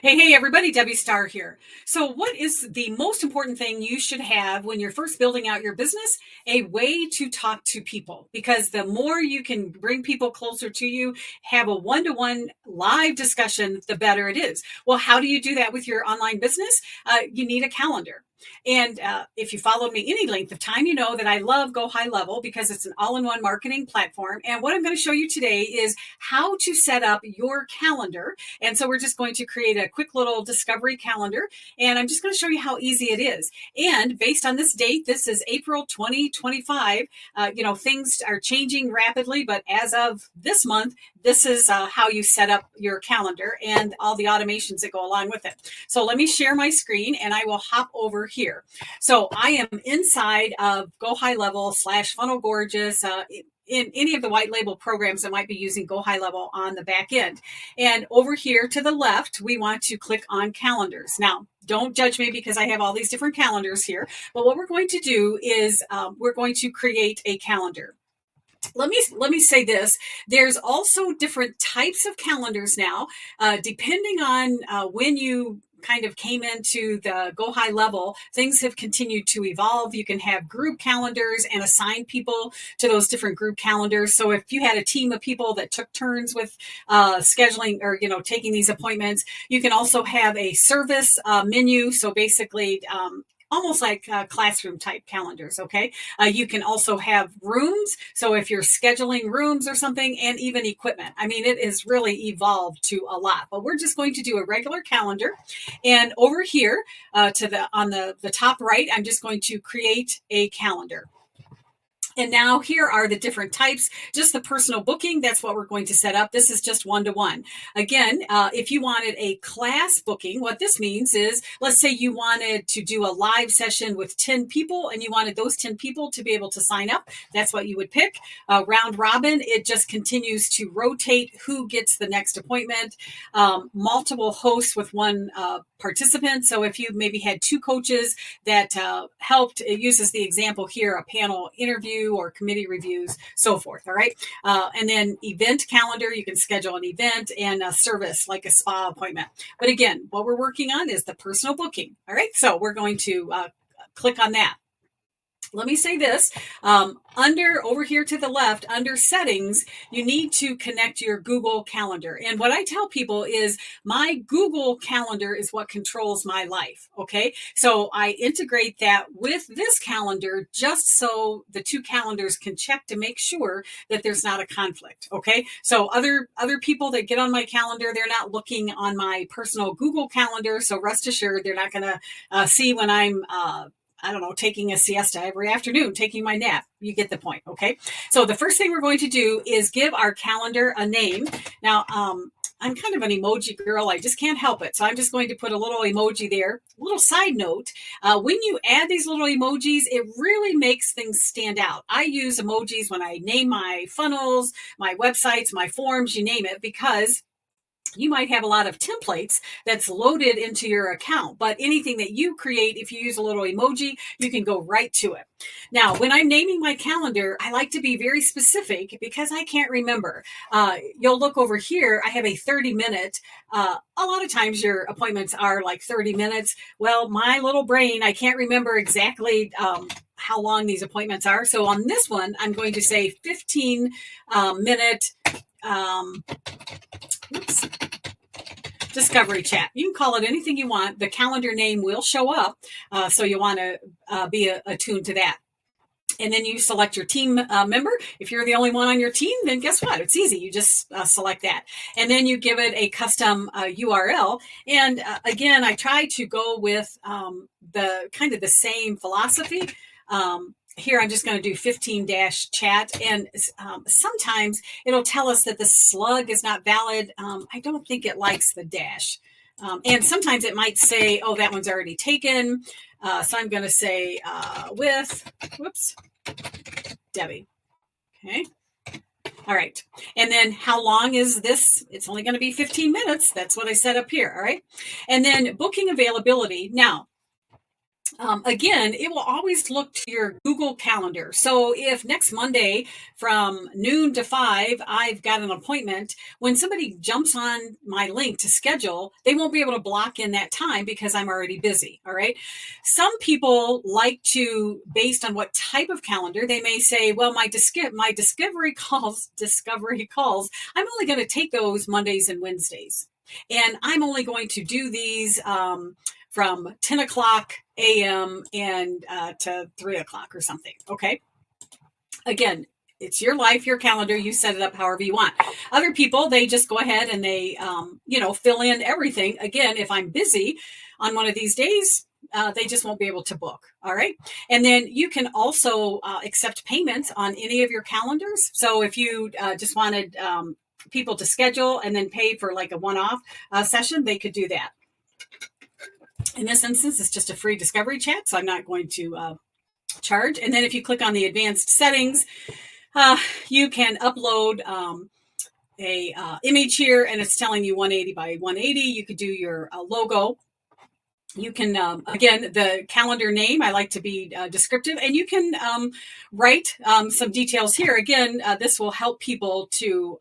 Hey, everybody, Debbi Starr here. So, what is the most important thing you should have when you're first building out your business? A way to talk to people. Because the more you can bring people closer to you, have a one to one live discussion, the better it is. Well, how do you do that with your online business? You need a calendar. And if you followed me any length of time, you know that I love GoHighLevel because it's an all in one marketing platform. And what I'm going to show you today is how to set up your calendar. And so we're just going to create a quick little discovery calendar. And I'm just going to show you how easy it is. And based on this date, this is April 2025. Things are changing rapidly, but as of this month, this is how you set up your calendar and all the automations that go along with it. So let me share my screen and I will hop over here. So I am inside of GoHighLevel / Funnel Gorgeous. In any of the white label programs that might be using GoHighLevel on the back end. And over here to the left, we want to click on calendars. Now, don't judge me because I have all these different calendars here. But what we're going to do is we're going to create a calendar. Let me say this. There's also different types of calendars now, depending on when you kind of came into the GoHighLevel. Things have continued to evolve. You can have group calendars and assign people to those different group calendars. So if you had a team of people that took turns with scheduling or taking these appointments, you can also have a service menu. So basically, almost like classroom type calendars. Okay. You can also have rooms. So if you're scheduling rooms or something, and even equipment, I mean, it has really evolved to a lot, but we're just going to do a regular calendar. And over here on the top right, I'm just going to create a calendar. And now here are the different types. Just the personal booking, that's what we're going to set up. This is just one-to-one. Again, if you wanted a class booking, what this means is, let's say you wanted to do a live session with 10 people and you wanted those 10 people to be able to sign up. That's what you would pick. Round robin, it just continues to rotate who gets the next appointment. Multiple hosts with one participant. So if you maybe had two coaches that helped, it uses the example here, a panel interview or committee reviews, so forth. All right. And then event calendar, you can schedule an event and a service like a spa appointment. But again, what we're working on is the personal booking. All right. So we're going to click on that. Let me say this, over here to the left, under settings, you need to connect your Google Calendar. And what I tell people is my Google Calendar is what controls my life. Okay. So I integrate that with this calendar just so the two calendars can check to make sure that there's not a conflict. Okay. So other people that get on my calendar, they're not looking on my personal Google Calendar. So rest assured, they're not going to see when I'm, taking a siesta every afternoon, taking my nap. You get the point. Okay. So the first thing we're going to do is give our calendar a name. Now, I'm kind of an emoji girl. I just can't help it. So I'm just going to put a little emoji there. A little side note, when you add these little emojis, it really makes things stand out. I use emojis when I name my funnels, my websites, my forms, you name it, because you might have a lot of templates that's loaded into your account, but anything that you create, if you use a little emoji, you can go right to it. Now, when I'm naming my calendar, I like to be very specific because I can't remember. You'll look over here. I have a 30-minute. A lot of times your appointments are like 30 minutes. Well, my little brain, I can't remember exactly how long these appointments are. So on this one, I'm going to say 15-minute discovery chat. You can call it anything you want. The calendar name will show up. So you want to be attuned to that. And then you select your team member. If you're the only one on your team, then guess what? It's easy. You just select that. And then you give it a custom URL. And again, I try to go with the kind of the same philosophy. Here, I'm just going to do 15-chat, and sometimes it'll tell us that the slug is not valid. I don't think it likes the dash. And sometimes it might say, oh, that one's already taken. So I'm going to say Debbi. Okay. All right. And then how long is this? It's only going to be 15 minutes. That's what I set up here. All right. And then booking availability. Now, Again, it will always look to your Google Calendar. So if next Monday from noon to 5, I've got an appointment, when somebody jumps on my link to schedule, they won't be able to block in that time because I'm already busy. All right. Some people like to, based on what type of calendar, they may say, well, my discovery calls, I'm only going to take those Mondays and Wednesdays. And I'm only going to do these from 10 o'clock a.m. and to 3 o'clock or something. Okay. Again, it's your life, your calendar. You set it up however you want. Other people, they just go ahead and they, fill in everything. Again, if I'm busy on one of these days, they just won't be able to book. All right. And then you can also accept payments on any of your calendars. So if you just wanted people to schedule and then pay for like a one-off session, they could do that. In this instance, it's just a free discovery chat, so I'm not going to charge. And then if you click on the advanced settings, you can upload a image here, and it's telling you 180 by 180. You could do your logo. You can, again, the calendar name, I like to be descriptive, and you can write some details here. Again, this will help people to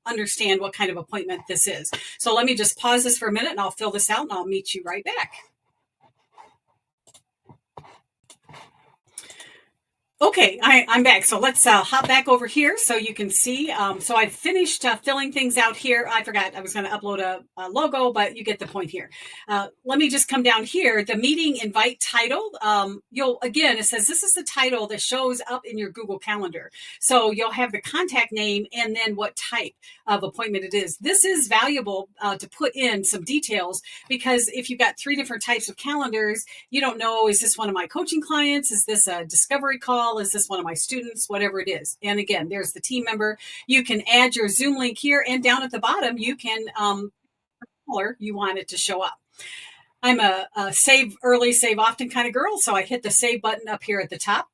understand what kind of appointment this is. So let me just pause this for a minute, and I'll fill this out, and I'll meet you right back. Okay, I'm back. So let's hop back over here so you can see. So I've finished filling things out here. I forgot I was going to upload a logo, but you get the point here. Let me just come down here. The meeting invite title, it says this is the title that shows up in your Google Calendar. So you'll have the contact name and then what type of appointment it is. This is valuable to put in some details, because if you've got 3 different types of calendars, you don't know, is this one of my coaching clients? Is this a discovery call? Is this one of my students? Whatever it is. And again, there's the team member. You can add your Zoom link here, and down at the bottom, you can color you want it to show up. I'm a save early, save often kind of girl, so I hit the save button up here at the top.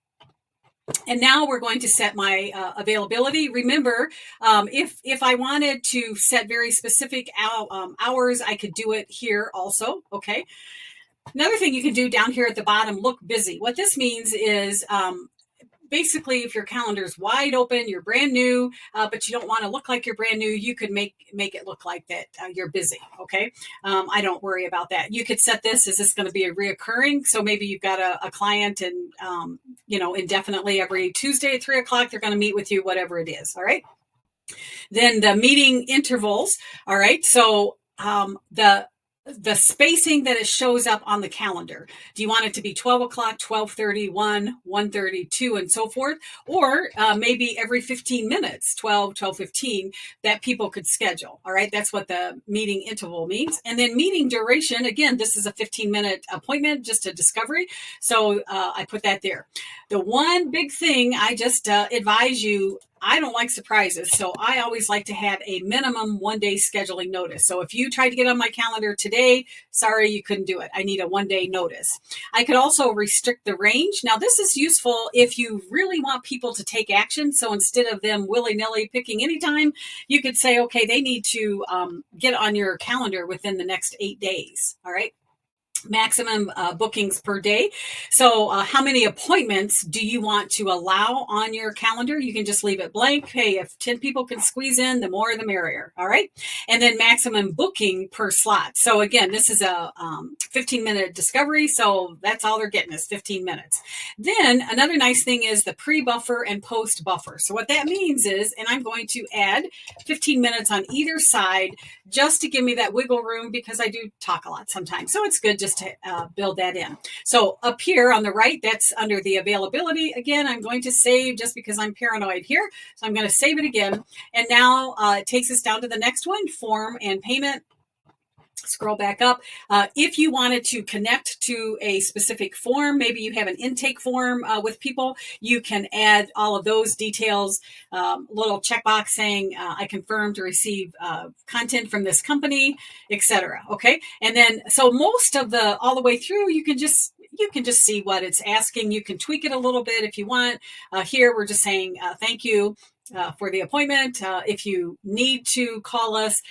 And now we're going to set my availability. Remember, if I wanted to set very specific hours, I could do it here also. Okay. Another thing you can do down here at the bottom, look busy. What this means is basically, if your calendar is wide open, you're brand new, but you don't want to look like you're brand new, you could make it look like that you're busy. Okay. I don't worry about that. You could set this, is this going to be a reoccurring? So maybe you've got a client and, indefinitely every Tuesday at 3 o'clock, they're going to meet with you, whatever it is. All right. Then the meeting intervals. All right. So the spacing that it shows up on the calendar. Do you want it to be 12 o'clock, 12:30, 1:30, 2, and so forth? Or maybe every 15 minutes, 12, 12:15, that people could schedule. All right, that's what the meeting interval means. And then meeting duration, again, this is a 15-minute appointment, just a discovery. So I put that there. The one big thing I just advise you, I don't like surprises, so I always like to have a minimum 1-day scheduling notice. So if you tried to get on my calendar today, sorry, you couldn't do it. I need a 1-day notice. I could also restrict the range. Now, this is useful if you really want people to take action. So instead of them willy-nilly picking any time, you could say, okay, they need to get on your calendar within the next 8 days. All right. Maximum bookings per day. So how many appointments do you want to allow on your calendar? You can just leave it blank. Hey, if 10 people can squeeze in, the more the merrier. All right. And then maximum booking per slot. So again, this is a 15-minute discovery. So that's all they're getting is 15 minutes. Then another nice thing is the pre-buffer and post-buffer. So what that means is, and I'm going to add 15 minutes on either side just to give me that wiggle room, because I do talk a lot sometimes. So it's good just to build that in. So up here on the right, that's under the availability. Again, I'm going to save just because I'm paranoid here. So I'm going to save it again. And now it takes us down to the next one, form and payment. Scroll back up. If you wanted to connect to a specific form, maybe you have an intake form with people, you can add all of those details, little checkbox saying, I confirm to receive content from this company, etc. Okay. And then, so most of all the way through, you can just see what it's asking. You can tweak it a little bit if you want. Here, we're just saying, thank you for the appointment. If you need to call us,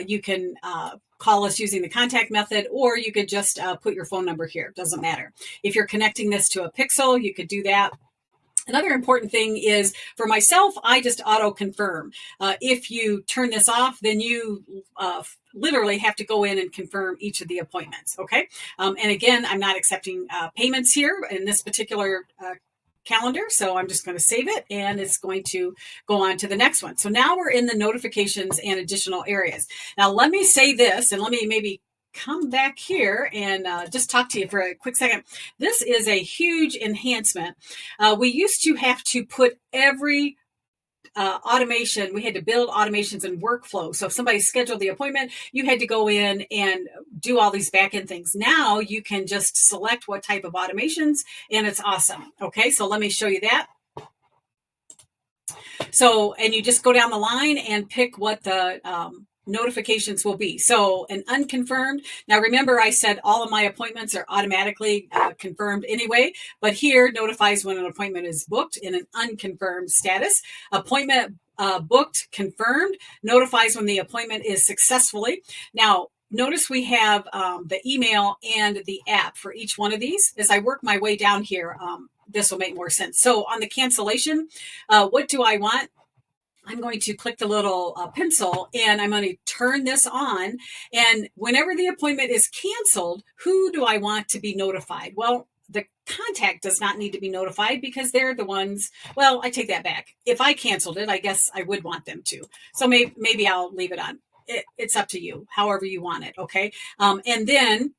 you can call us using the contact method, or you could just put your phone number here. Doesn't matter. If you're connecting this to a Pixel, you could do that. Another important thing is, for myself, I just auto confirm. If you turn this off, then you literally have to go in and confirm each of the appointments. Okay. And again, I'm not accepting payments here in this particular calendar. So I'm just going to save it, and it's going to go on to the next one. So now we're in the notifications and additional areas. Now let me say this, and let me maybe come back here and just talk to you for a quick second. This is a huge enhancement. We used to have to put every automation, we had to build automations and workflow. So if somebody scheduled the appointment, you had to go in and do all these back-end things. Now you can just select what type of automations, and it's awesome. Okay, so let me show you that. So, and you just go down the line and pick what the notifications will be. So an unconfirmed. Now remember, I said all of my appointments are automatically confirmed anyway, but here notifies when an appointment is booked in an unconfirmed status. Appointment booked confirmed notifies when the appointment is successfully. Now notice we have the email and the app for each one of these. As I work my way down here, this will make more sense. So on the cancellation, what do I want? I'm going to click the little pencil, and I'm going to turn this on. And whenever the appointment is canceled, who do I want to be notified? Well, the contact does not need to be notified because they're the ones, well, I take that back. If I canceled it, I guess I would want them to. So maybe I'll leave it on. It's up to you, however you want it, okay? And then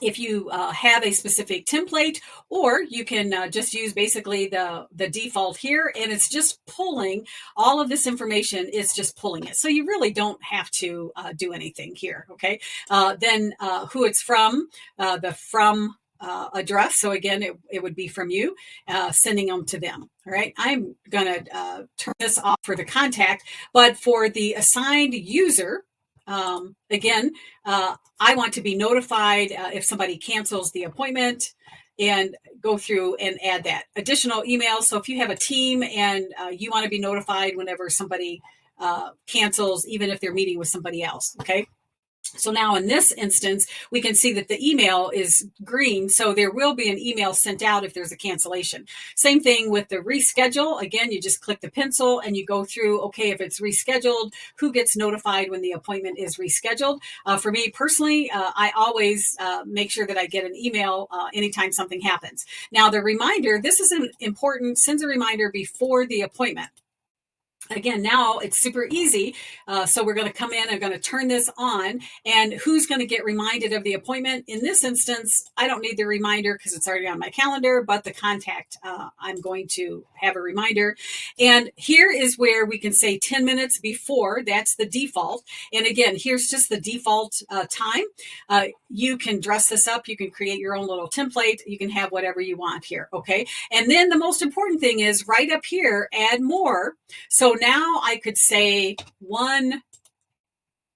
if you have a specific template, or you can just use basically the default here, and it's just pulling all of this information. It's just pulling it. So you really don't have to do anything here. Okay. Then who it's from, the from address. So again, it would be from you, sending them to them. All right. I'm going to turn this off for the contact, but for the assigned user, again, I want to be notified if somebody cancels the appointment, and go through and add that additional email. So if you have a team and you want to be notified whenever somebody cancels, even if they're meeting with somebody else. Okay. So now in this instance, we can see that the email is green. So there will be an email sent out if there's a cancellation. Same thing with the reschedule. Again, you just click the pencil and you go through, okay, if it's rescheduled, who gets notified when the appointment is rescheduled? For me personally, I always make sure that I get an email anytime something happens. Now the reminder, this is important, sends a reminder before the appointment. Again, now it's super easy. So we're going to come in and going to turn this on, and who's going to get reminded of the appointment? In this instance, I don't need the reminder because it's already on my calendar, but the contact, I'm going to have a reminder. And here is where we can say 10 minutes before. That's the default. And again, here's just the default time. You can dress this up. You can create your own little template. You can have whatever you want here. Okay. And then the most important thing is right up here, add more. So now I could say 1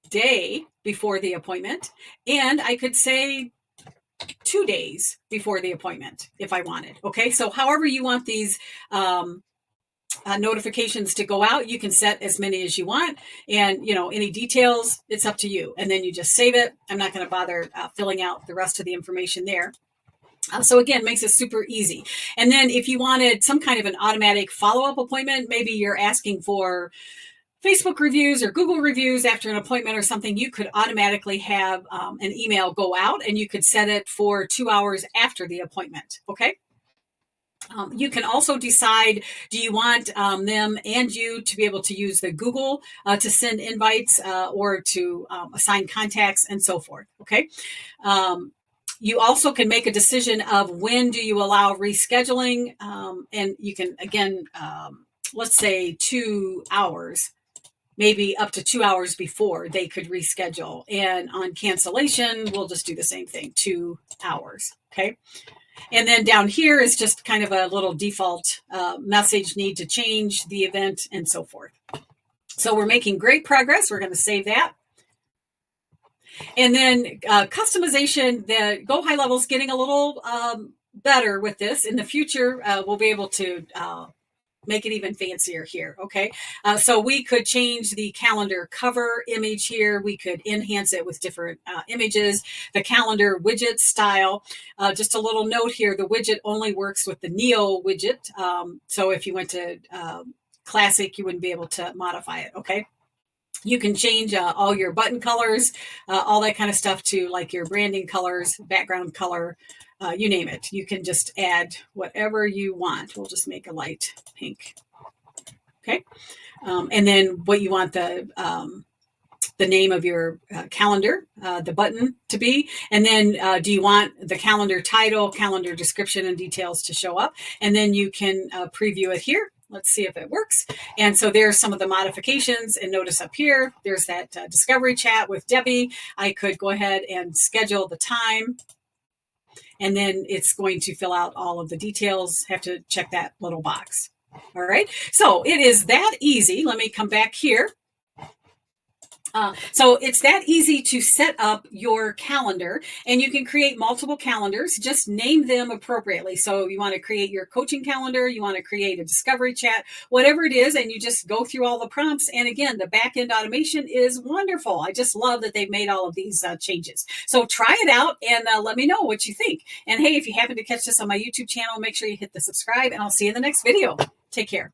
day before the appointment, and I could say 2 days before the appointment if I wanted. Okay. So however you want these notifications to go out, you can set as many as you want. And, you know, any details, it's up to you. And then you just save it. I'm not going to bother filling out the rest of the information there. So again, makes it super easy. And then if you wanted some kind of an automatic follow-up appointment, maybe you're asking for Facebook reviews or Google reviews after an appointment or something, you could automatically have an email go out, and you could set it for 2 hours after the appointment. Okay. You can also decide, do you want them and you to be able to use the Google to send invites or to assign contacts and so forth. Okay. You also can make a decision of when do you allow rescheduling, and you can, again, let's say 2 hours, maybe up to 2 hours before they could reschedule. And on cancellation, we'll just do the same thing, 2 hours, okay? And then down here is just kind of a little default message, need to change the event and so forth. So we're making great progress. We're going to save that. And then customization, the GoHighLevel is getting a little better with this. In the future, we'll be able to make it even fancier here. Okay. So we could change the calendar cover image here. We could enhance it with different images, the calendar widget style. Just a little note here, the widget only works with the Neo widget. So if you went to Classic, you wouldn't be able to modify it. Okay. You can change all your button colors, all that kind of stuff to like your branding colors, background color, you name it. You can just add whatever you want. We'll just make a light pink. Okay. And then what you want the name of your calendar, the button to be. And then do you want the calendar title, calendar description, and details to show up? And then you can preview it here. Let's see if it works. And so there's some of the modifications, and notice up here, there's that discovery chat with Debbie. I could go ahead and schedule the time, and then it's going to fill out all of the details. Have to check that little box. All right. So it is that easy. Let me come back here. So it's that easy to set up your calendar, and you can create multiple calendars. Just name them appropriately. So you want to create your coaching calendar, you want to create a discovery chat, whatever it is, and you just go through all the prompts. And again, the back-end automation is wonderful. I just love that they've made all of these changes. So try it out and let me know what you think. And hey, if you happen to catch this on my YouTube channel, make sure you hit the subscribe, and I'll see you in the next video. Take care.